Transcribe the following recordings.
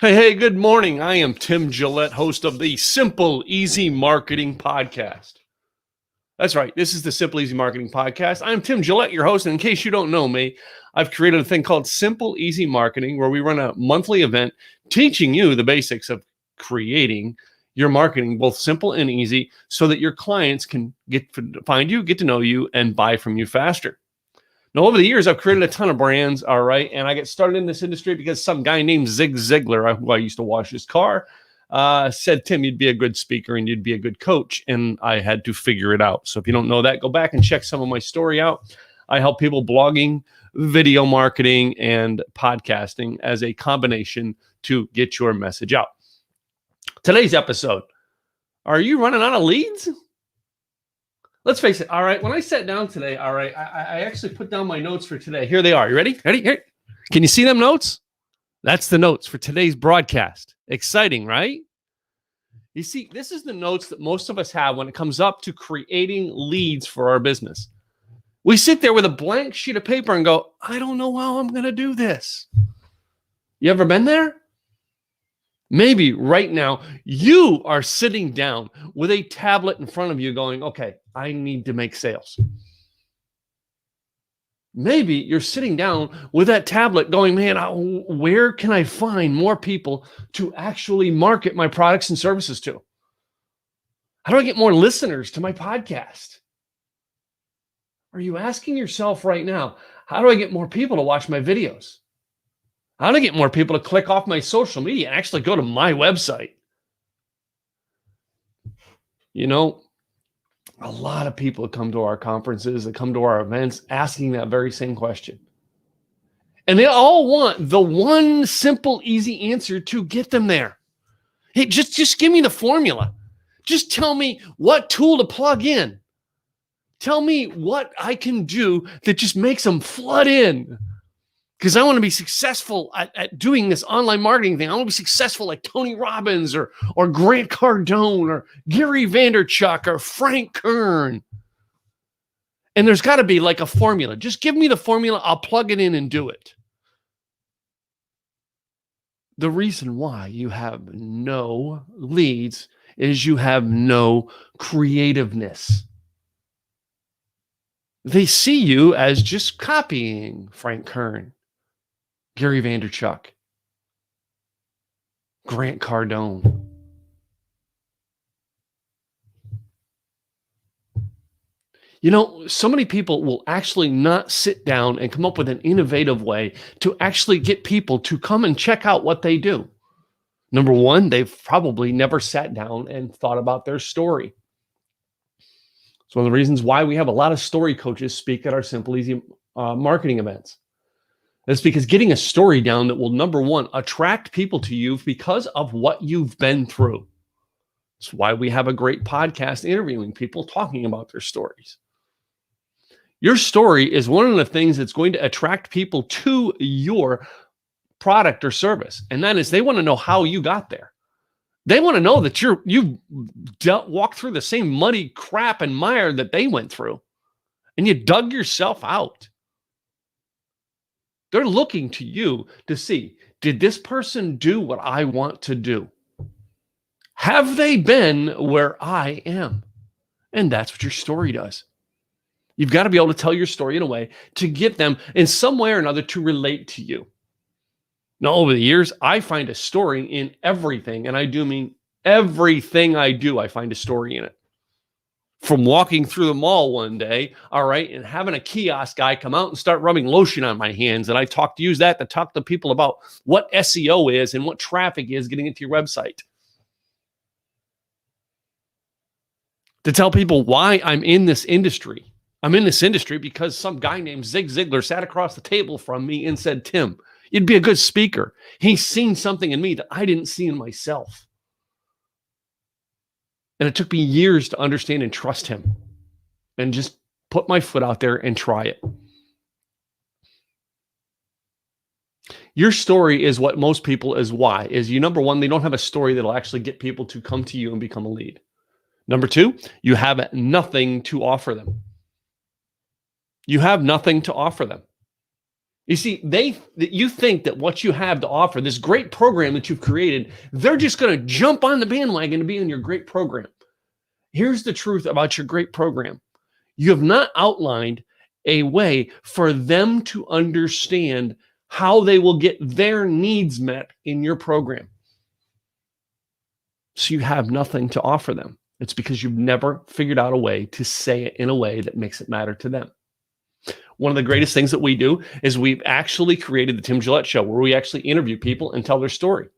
Hey, good morning. I am Tim Gillette, host of the Simple Easy Marketing Podcast. That's right. This is the Simple Easy Marketing Podcast. I'm Tim Gillette, your host. And in case you don't know me, I've created a thing called Simple Easy Marketing, where we run a monthly event teaching you the basics of creating your marketing, both simple and easy, so that your clients can find you, get to know you, and buy from you faster. Now, over the years, I've created a ton of brands, all right, and I got started in this industry because some guy named Zig Ziglar, who I used to wash his car, said, Tim, you'd be a good speaker and you'd be a good coach, and I had to figure it out. So if you don't know that, go back and check some of my story out. I help people blogging, video marketing, and podcasting as a combination to get your message out. Today's episode, are you running out of leads? Let's face it, all right, when I sat down today, all right, I actually put down my notes for today. Here they are. You ready? Ready? Here. Can you see them notes? That's the notes for today's broadcast. Exciting, right? You see, this is the notes that most of us have when it comes up to creating leads for our business. We sit there with a blank sheet of paper and go, I don't know how I'm going to do this. You ever been there? Maybe right now you are sitting down with a tablet in front of you going, okay, I need to make sales. Maybe you're sitting down with that tablet going, man, where can I find more people to actually market my products and services to? How do I get more listeners to my podcast? Are you asking yourself right now, how do I get more people to watch my videos? How do I get more people to click off my social media and actually go to my website? You know, a lot of people come to our conferences, that come to our events asking that very same question. And they all want the one simple, easy answer to get them there. Hey, just give me the formula. Just tell me what tool to plug in. Tell me what I can do that just makes them flood in. Because I want to be successful at doing this online marketing thing. I want to be successful like Tony Robbins or Grant Cardone or Gary Vaynerchuk or Frank Kern. And there's got to be like a formula. Just give me the formula. I'll plug it in and do it. The reason why you have no leads is you have no creativeness. They see you as just copying Frank Kern, Gary Vaynerchuk, Grant Cardone. You know, so many people will actually not sit down and come up with an innovative way to actually get people to come and check out what they do. Number one, they've probably never sat down and thought about their story. It's one of the reasons why we have a lot of story coaches speak at our Simple Easy marketing events. That's because getting a story down that will, number one, attract people to you because of what you've been through. That's why we have a great podcast interviewing people talking about their stories. Your story is one of the things that's going to attract people to your product or service. And that is, they want to know how you got there. They want to know that you've walked through the same muddy crap and mire that they went through, and you dug yourself out. They're looking to you to see, did this person do what I want to do? Have they been where I am? And that's what your story does. You've got to be able to tell your story in a way to get them in some way or another to relate to you. Now, over the years, I find a story in everything, and I do mean everything I do, I find a story in it. From walking through the mall one day, all right, and having a kiosk guy come out and start rubbing lotion on my hands, and I use that to talk to people about what SEO is and what traffic is getting into your website. To tell people why I'm in this industry. I'm in this industry because some guy named Zig Ziglar sat across the table from me and said, Tim, you'd be a good speaker. He's seen something in me that I didn't see in myself. And it took me years to understand and trust him and just put my foot out there and try it. Your story is what most people number one, they don't have a story that'll actually get people to come to you and become a lead. Number two, you have nothing to offer them. You have nothing to offer them. You see, you think that what you have to offer, this great program that you've created, they're just going to jump on the bandwagon to be in your great program. Here's the truth about your great program. You have not outlined a way for them to understand how they will get their needs met in your program. So you have nothing to offer them. It's because you've never figured out a way to say it in a way that makes it matter to them. One of the greatest things that we do is we've actually created the Tim Gillette Show, where we actually interview people and tell their story.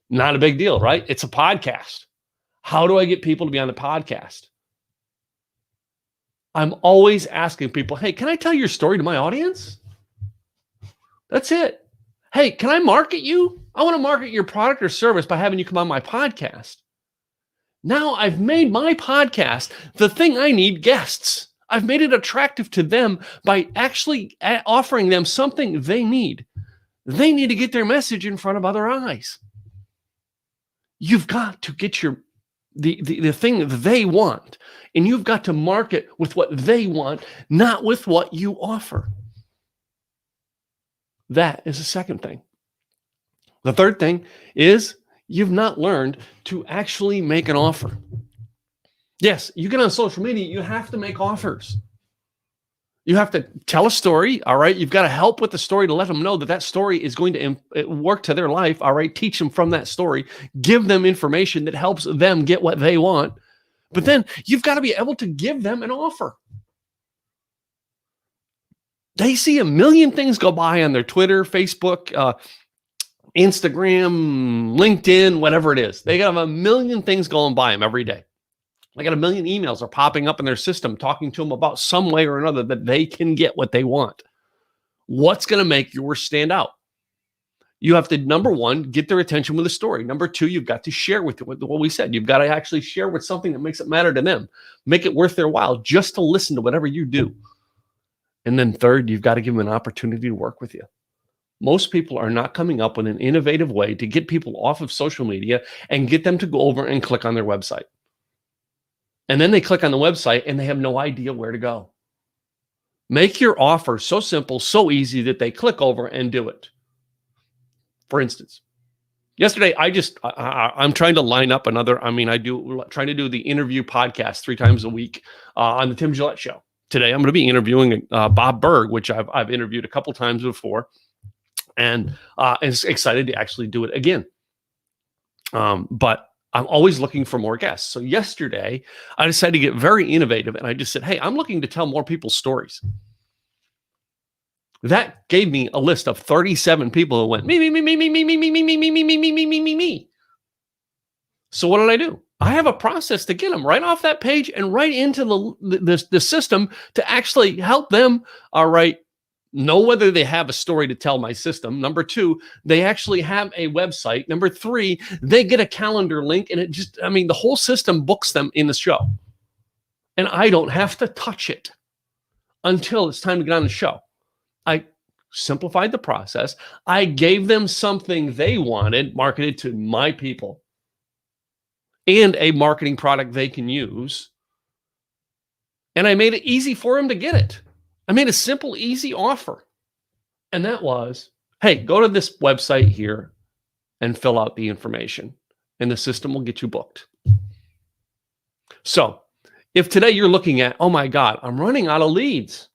Not a big deal, right? It's a podcast. How do I get people to be on the podcast? I'm always asking people, hey, can I tell your story to my audience? That's it. Hey, can I market you? I want to market your product or service by having you come on my podcast. Now I've made my podcast the thing I need guests. I've made it attractive to them by actually offering them something they need. They need to get their message in front of other eyes. You've got to get the thing that they want, and you've got to market with what they want, not with what you offer. That is the second thing. The third thing is you've not learned to actually make an offer. Yes, you get on social media, you have to make offers. You have to tell a story, all right? You've got to help with the story to let them know that that story is going to work to their life, all right? Teach them from that story. Give them information that helps them get what they want. But then you've got to be able to give them an offer. They see a million things go by on their Twitter, Facebook, Instagram, LinkedIn, whatever it is. They got a million things going by them every day. They got a million emails are popping up in their system talking to them about some way or another that they can get what they want. What's going to make yours stand out? You have to, number one, get their attention with a story. Number two, you've got to share with what we said. You've got to actually share with something that makes it matter to them. Make it worth their while just to listen to whatever you do. And then third, you've got to give them an opportunity to work with you. Most people are not coming up with an innovative way to get people off of social media and get them to go over and click on their website. And then they click on the website and they have no idea where to go. Make your offer so simple, so easy that they click over and do it. For instance, yesterday, I'm trying to line up trying to do the interview podcast 3 times a week on the Tim Gillette Show. Today, I'm going to be interviewing Bob Burg, which I've interviewed a couple times before, and is excited to actually do it again. But I'm always looking for more guests. So yesterday, I decided to get very innovative, and I just said, hey, I'm looking to tell more people's stories. That gave me a list of 37 people who went, me. So what did I do? I have a process to get them right off that page and right into the system to actually help them, all right, know whether they have a story to tell my system. Number 2, they actually have a website. Number 3, they get a calendar link, and the whole system books them in the show. And I don't have to touch it until it's time to get on the show. I simplified the process. I gave them something they wanted, marketed to my people, and a marketing product they can use. And I made it easy for them to get it. I made a simple, easy offer. And that was, hey, go to this website here and fill out the information, and the system will get you booked. So if today you're looking at, oh my God, I'm running out of leads.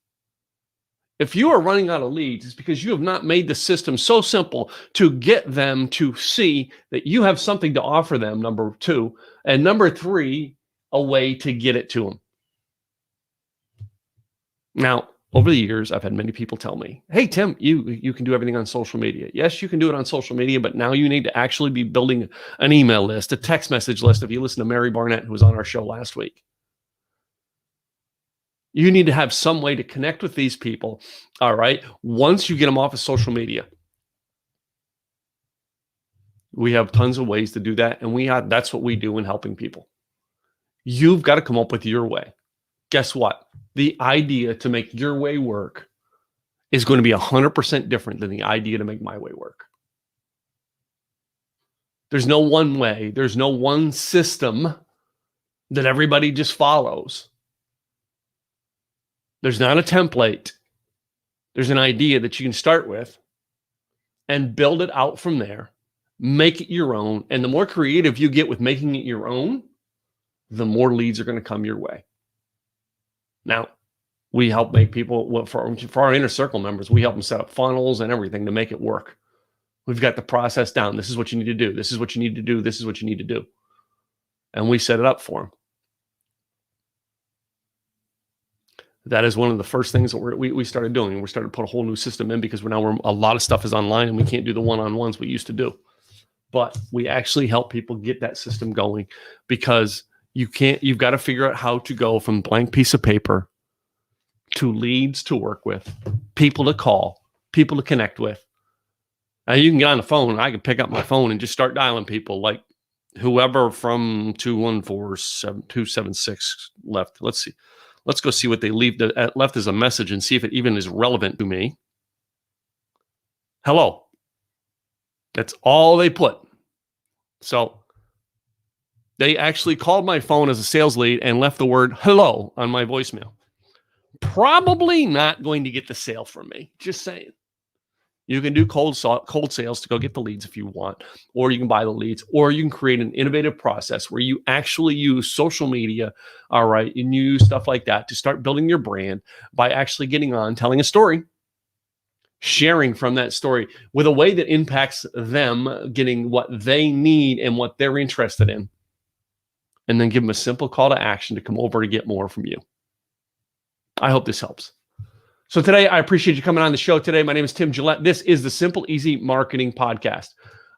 If you are running out of leads, it's because you have not made the system so simple to get them to see that you have something to offer them, number 2. And number 3, a way to get it to them. Now, over the years, I've had many people tell me, hey, Tim, you can do everything on social media. Yes, you can do it on social media, but now you need to actually be building an email list, a text message list. If you listen to Mary Barnett, who was on our show last week, you need to have some way to connect with these people, all right, once you get them off of social media. We have tons of ways to do that, and that's what we do in helping people. You've got to come up with your way. Guess what? The idea to make your way work is going to be 100% different than the idea to make my way work. There's no one way. There's no one system that everybody just follows. There's not a template. There's an idea that you can start with and build it out from there, make it your own. And the more creative you get with making it your own, the more leads are going to come your way. Now, we help make people, for our inner circle members, we help them set up funnels and everything to make it work. We've got the process down. This is what you need to do. This is what you need to do. This is what you need to do. And we set it up for them. That is one of the first things that we started doing. We started to put a whole new system in because a lot of stuff is online and we can't do the one-on-ones we used to do. But we actually help people get that system going because you've got to figure out how to go from blank piece of paper to leads to work with, people to call, people to connect with. Now you can get on the phone. I can pick up my phone and just start dialing people like whoever from 214-276 left. Let's see. Let's go see what they left as a message and see if it even is relevant to me. Hello. That's all they put. So they actually called my phone as a sales lead and left the word hello on my voicemail. Probably not going to get the sale from me. Just saying. You can do cold sales to go get the leads if you want, or you can buy the leads, or you can create an innovative process where you actually use social media, all right, and you use stuff like that to start building your brand by actually getting on, telling a story, sharing from that story with a way that impacts them getting what they need and what they're interested in, and then give them a simple call to action to come over to get more from you. I hope this helps. So today, I appreciate you coming on the show today. My name is Tim Gillette. This is the Simple Easy Marketing Podcast.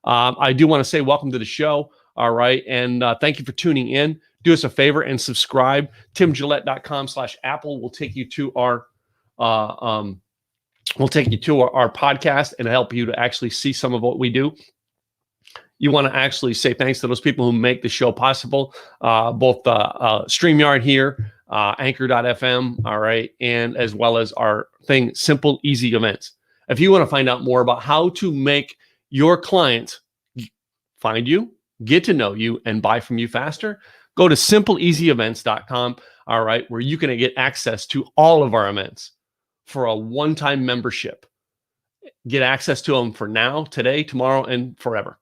I do want to say welcome to the show. All right. And thank you for tuning in. Do us a favor and subscribe. TimGillette.com/Apple will take you to our podcast and help you to actually see some of what we do. You want to actually say thanks to those people who make the show possible, both StreamYard here, Anchor.fm, all right, and as well as our thing, Simple Easy Events. If you want to find out more about how to make your clients find you, get to know you, and buy from you faster, go to simpleeasyevents.com, all right, where you can get access to all of our events for a one-time membership. Get access to them for now, today, tomorrow, and forever.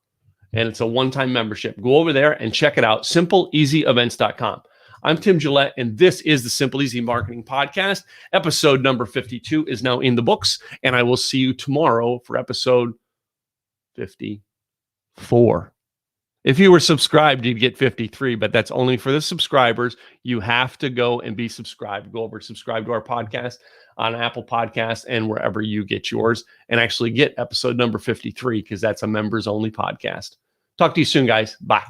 And it's a one-time membership. Go over there and check it out, simpleeasyevents.com. I'm Tim Gillette, and this is the Simple Easy Marketing Podcast. Episode number 52 is now in the books, and I will see you tomorrow for episode 54. If you were subscribed, you'd get 53, but that's only for the subscribers. You have to go and be subscribed. Go over, subscribe to our podcast on Apple Podcasts and wherever you get yours, and actually get episode number 53 because that's a members-only podcast. Talk to you soon, guys. Bye.